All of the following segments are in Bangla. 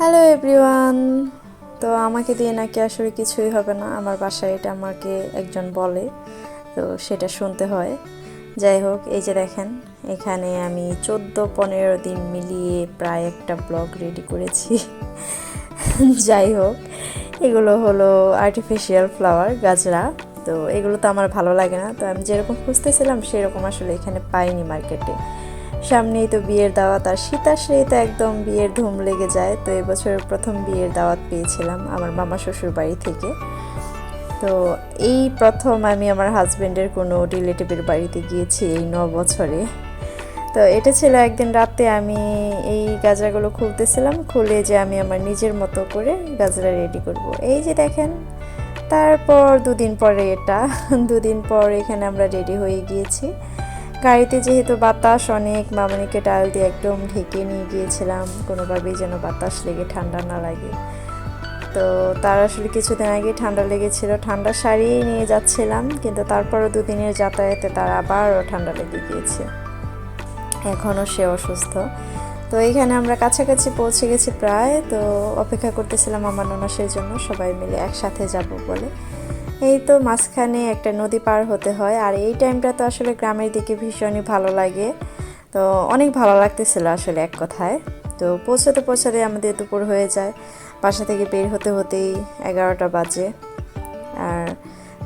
Hello everyone. তো আমাকে দিয়ে নাকি আসলে কিছুই হবে না, আমার বাসায় এটা আমাকে একজন বলে, তো সেটা শুনতে হয়। যাই হোক, এই যে দেখেন, এখানে আমি 14-15 দিন মিলিয়ে প্রায় একটা ব্লগ রেডি করেছি। যাই হোক, এগুলো হলো আর্টিফিশিয়াল ফ্লাওয়ার, গাজরা। তো এগুলো তো আমার ভালো লাগে না, তো আমি যেরকম খুঁজতেছিলাম সেরকম আসলে এখানে পাইনি মার্কেটে। সামনেই তো বিয়ের দাওয়াত, আর শীত আসলেই তো একদম বিয়ের ধুম লেগে যায়। তো এবছরের প্রথম বিয়ের দাওয়াত পেয়েছিলাম আমার মামা শ্বশুর বাড়ি থেকে। তো এই প্রথম আমি আমার হাজব্যান্ডের কোনো রিলেটিভের বাড়িতে গিয়েছি এই 9 বছরে। তো এটা ছিল একদিন রাতে, আমি এই গাজরাগুলো খুলতেছিলাম, খুলে যে আমি আমার নিজের মতো করে গাজরা রেডি করব। এই যে দেখেন, তারপর 2 দিন পরে এটা 2 দিন পর এখানে আমরা রেডি হয়ে গিয়েছি। গাড়িতে যেহেতু বাতাস অনেক, মামনিকে ডাল দিয়ে একদম ঢেকে নিয়ে গিয়েছিলাম, কোনোভাবেই যেন বাতাস লেগে ঠান্ডা না লাগে। তো তার আসলে কিছুদিন আগে ঠান্ডা লেগেছিল, ঠান্ডা সারিয়ে নিয়ে যাচ্ছিলাম, কিন্তু তারপরও 2 দিনের যাতায়াতে তার আবারও ঠান্ডা লেগে গিয়েছে, এখনও সে অসুস্থ। তো এইখানে আমরা কাছাকাছি পৌঁছে গেছি প্রায়। তো অপেক্ষা করতেছিলাম আমার ননাসের জন্য, সবাই মিলে একসাথে যাব বলে। এই তো মাঝখানে একটা নদী পার হতে হয়, আর এই টাইমটা তো আসলে গ্রামের দিকে ভীষণই ভালো লাগে। তো অনেক ভালো লাগতেছিল আসলে এক কথায়। তো পৌঁছাতে পৌঁছাতে আমাদের দুপুর হয়ে যায়, বাসা থেকে বের হতে হতেই 11টা বাজে। আর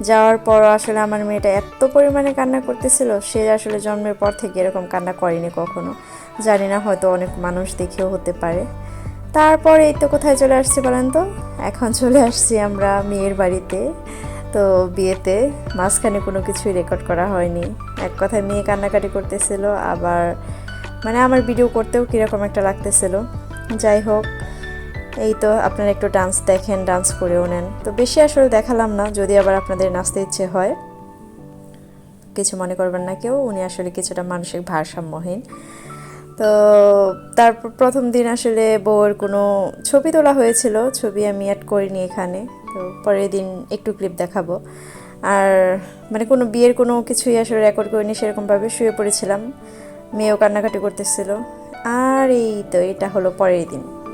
যাওয়ার পর আসলে আমার মেয়েটা এত পরিমাণে কান্না করতেছিল, সে আসলে জন্মের পর থেকে এরকম কান্না করেনি কখনো। জানি না, হয়তো অনেক মানুষ দেখেও হতে পারে। তারপরে এই তো কোথায় চলে আসছি বলেন তো, এখন চলে আসছি আমরা মেয়ের বাড়িতে। তো বিয়েতে মাঝখানে কোনো কিছুই রেকর্ড করা হয়নি, এক কথায় মেয়ে কান্নাকাটি করতেছিল, আবার মানে আমার ভিডিও করতেও কীরকম একটা লাগতেছিল। যাই হোক, এই তো আপনারা একটু ডান্স দেখেন, ডান্স করেও নেন। তো বেশি আসলে দেখালাম না, যদি আবার আপনাদের নাচতে ইচ্ছে হয় কিছু মনে করবেন না কেউ, উনি আসলে কিছুটা মানসিক ভারসাম্যহীন। তো তারপর প্রথম দিন আসলে বউয়ের কোনো ছবি তোলা হয়েছিল, ছবি আমি অ্যাড করিনি এখানে। তো পরের দিন একটু ক্লিপ দেখাবো। আর মানে কোনো বিয়ের কোনো কিছুই আসলে রেকর্ড করিনি সেরকমভাবে, শুয়ে পড়েছিলাম, মেয়েও কান্নাকাটি করতেছিল। আর এই তো এটা হলো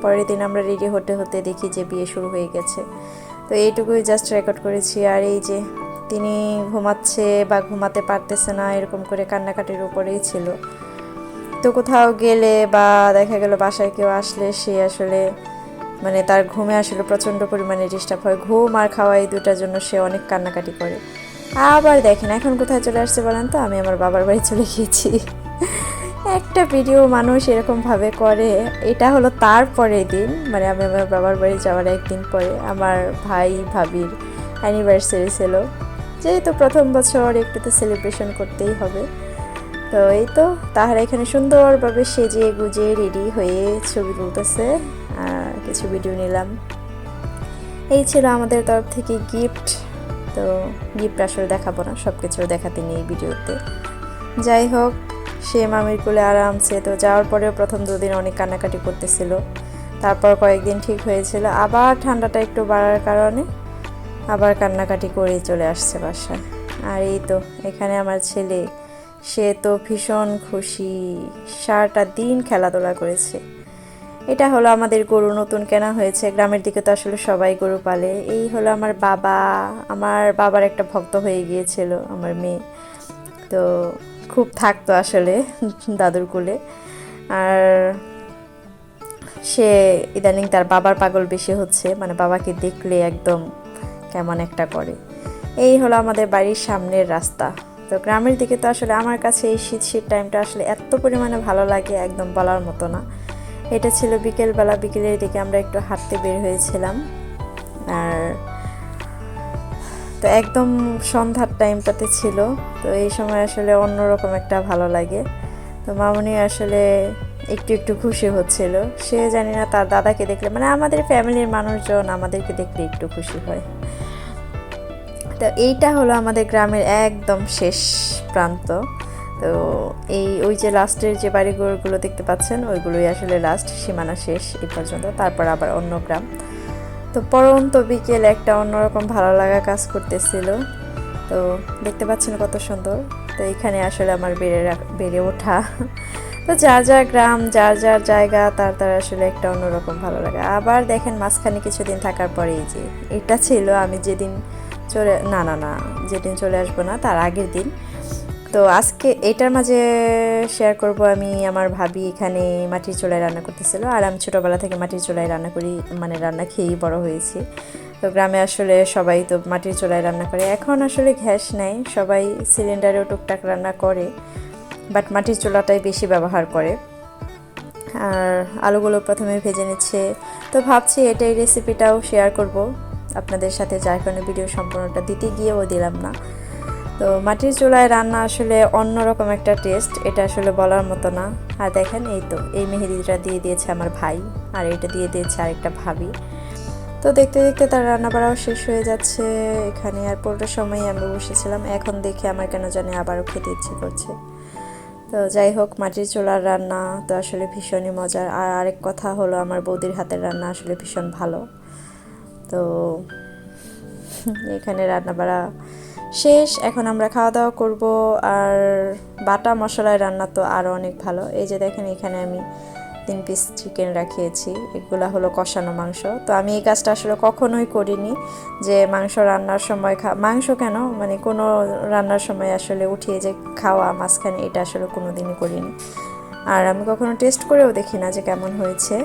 পরের দিন আমরা রেডি হতে হতে দেখি যে বিয়ে শুরু হয়ে গেছে। তো এইটুকুই জাস্ট রেকর্ড করেছি। আর এই যে তিনি ঘুমাচ্ছে বা ঘুমাতে পারতেছে না, এরকম করে কান্নাকাটির উপরেই ছিল। তো কোথাও গেলে বা দেখা গেল বাসায় কেউ আসলে সে আসলে মানে তার ঘুমে আসলে প্রচণ্ড পরিমাণে ডিস্টার্ব হয়, ঘুম আর খাওয়া এই দুটার জন্য সে অনেক কান্নাকাটি করে। আবার দেখেন এখন কোথায় চলে আসছে বলেন তো, আমি আমার বাবার বাড়ি চলে গিয়েছি। একটা ভিডিও মানুষ এরকমভাবে করে। এটা হলো তারপরের দিন, মানে আমি আমার বাবার বাড়ি যাওয়ার একদিন পরে আমার ভাই ভাবির অ্যানিভার্সারি ছিল, যেহেতু প্রথম বছর একটু তো সেলিব্রেশন করতেই হবে। তো এই তো তাহারা এখানে সুন্দরভাবে সেজে গুজে রেডি হয়ে ছবি তুলতেছে, আর কিছু ভিডিও নিলাম। এই ছিল আমাদের তরফ থেকে গিফট। তো গিফট আসলে দেখাবো না, সব কিছু দেখাতে নেই ভিডিওতে। যাই হোক, সে মামির কোলে আরামসে। তো যাওয়ার পরেও প্রথম 2 দিন অনেক কান্নাকাটি করতেছিল, তারপর কয়েকদিন ঠিক হয়েছিল, আবার ঠান্ডাটা একটু বাড়ার কারণে আবার কান্নাকাটি করেই চলে আসছে বাসায়। আর এই তো এখানে আমার ছেলে, সে তো ভীষণ খুশি, সারাটা দিন খেলাধুলা করেছে। এটা হলো আমাদের গরু নতুন কেনা হয়েছে, গ্রামের দিকে তো আসলে সবাই গরু পালে। এই হলো আমার বাবা, আমার বাবার একটা ভক্ত হয়ে গিয়েছিল আমার মেয়ে, তো খুব থাকতো আসলে দাদুর কোলে। আর সে ইদানিং তার বাবার পাগল বেশি হচ্ছে, মানে বাবাকে দেখলে একদম কেমন একটা করে। এই হলো আমাদের বাড়ির সামনের রাস্তা। তো গ্রামের দিকে তো আসলে আমার কাছে এই শীত টাইমটা আসলে এত পরিমাণে ভালো লাগে, একদম বলার মতো না। এটা ছিল বিকেলবেলা, বিকেলের দিকে আমরা একটু হাঁটতে বের হয়েছিলাম। আর তো একদম সন্ধ্যার টাইমটাতে ছিল, তো এই সময় আসলে অন্যরকম একটা ভালো লাগে। তো মামনি আসলে একটু একটু খুশি হচ্ছিল, সে জানি না তার দাদাকে দেখলে, মানে আমাদের ফ্যামিলির মানুষজন আমাদেরকে দেখলে একটু খুশি হয়। তো এইটা হলো আমাদের গ্রামের একদম শেষ প্রান্ত। তো ওই যে লাস্টের যে বাড়িঘরগুলো দেখতে পাচ্ছেন ওইগুলোই আসলে লাস্ট সীমানা, শেষ এই পর্যন্ত, তারপর আবার অন্য গ্রাম। তো পরন্ত বিকেল একটা অন্যরকম ভালো লাগা কাজ করতেছিল। তো দেখতে পাচ্ছেন কত সুন্দর। তো এখানে আসলে আমার বেড়ে ওঠা। তো যার যার গ্রাম, যার যার জায়গা, তার তার আসলে একটা অন্যরকম ভালো লাগে। আবার দেখেন মাঝখানে কিছুদিন থাকার পরেই যে এটা ছিল আমি যেদিন চলে না যেদিন চলে আসবো না তার আগের দিন। তো আজকে এটার মাঝে শেয়ার করব আমি আমার ভাবি এখানে মাটির চুলায় রান্না করতেছিল, আর আমি ছোটোবেলা থেকে মাটির চুলায় রান্না করি, মানে রান্না খেয়েই বড় হয়েছি। তো গ্রামে আসলে সবাই তো মাটির চুলায় রান্না করে, এখন আসলে গ্যাস নেই, সবাই সিলিন্ডারেও টুকটাক রান্না করে, বাট মাটির চুলাটাই বেশি ব্যবহার করে। আর আলুগুলো প্রথমে ভেজে নিচ্ছে, তো ভাবছি এটাই রেসিপিটাও শেয়ার করব আপনাদের সাথে, যার কারণে ভিডিও সম্পূর্ণটা দিতে গিয়েও দিলাম না। তো মাটির চুলায় রান্না আসলে অন্যরকম একটা টেস্ট, এটা আসলে বলার মতো না। আর দেখেন এই তো এই মেহেদিটা দিয়ে দিয়েছে আমার ভাই, আর এটা দিয়ে দিয়েছে আরেকটা ভাবি। তো দেখতে দেখতে তার রান্না বাড়াও শেষ হয়ে যাচ্ছে এখানে, আর পুরোটা সময় আমি বসেছিলাম। এখন দেখে আমার কেন জানি আবারও খেতে ইচ্ছে করছে। তো যাই হোক, মাটির চুলার রান্না তো আসলে ভীষণই মজার। আর আরেক কথা হলো আমার বৌদির হাতের রান্না আসলে ভীষণ ভালো। তো এখানে রান্না বাড়া শেষ, এখন আমরা খাওয়া দাওয়া করব। আর বাটা মশলায় রান্না তো আরও অনেক ভালো। এই যে দেখেন এখানে আমি 3 পিস চিকেন রাখিয়েছি, এগুলো হলো কষানো মাংস। তো আমি এই কাজটা আসলে কখনোই করিনি, যে মাংস রান্নার সময় মাংস কেন, মানে কোনো রান্নার সময় আসলে উঠিয়ে যে খাওয়া মাঝখানে, এটা আসলে কোনো দিনই করিনি। আর আমি কখনো টেস্ট করেও দেখি না যে কেমন হয়েছে।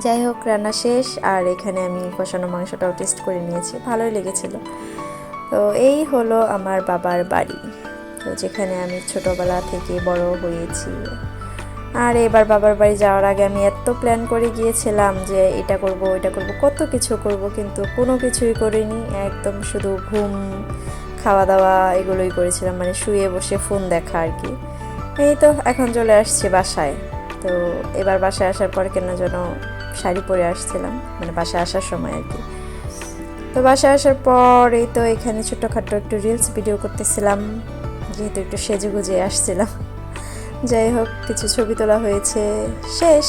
যাই হোক, রান্না শেষ, আর এখানে আমি কষানো মাংসটাও টেস্ট করে নিয়েছি, ভালোই লেগেছিল। তো এই হলো আমার বাবার বাড়ি, তো যেখানে আমি ছোটোবেলা থেকে বড় হয়েছি। আর এবার বাবার বাড়ি যাওয়ার আগে আমি এত প্ল্যান করে গিয়েছিলাম যে এটা করব ওইটা করব, কত কিছু করব, কিন্তু কোনো কিছুই করিনি। একদম শুধু ঘুম, খাওয়া দাওয়া এগুলোই করেছিলাম, মানে শুয়ে বসে ফোন দেখা আর কি। এই তো এখন চলে আসছি বাসায়। তো এবার বাসায় আসার পর কেন যেন শাড়ি পরে আসছিলাম, মানে বাসায় আসার সময় আর কি। তো বাসায় আসার পর এই তো এখানে ছোটোখাটো একটু রিলস ভিডিও করতেছিলাম, যেহেতু একটু সেজে গুজে আসছিলাম। যাই হোক, কিছু ছবি তোলা হয়েছে, শেষ।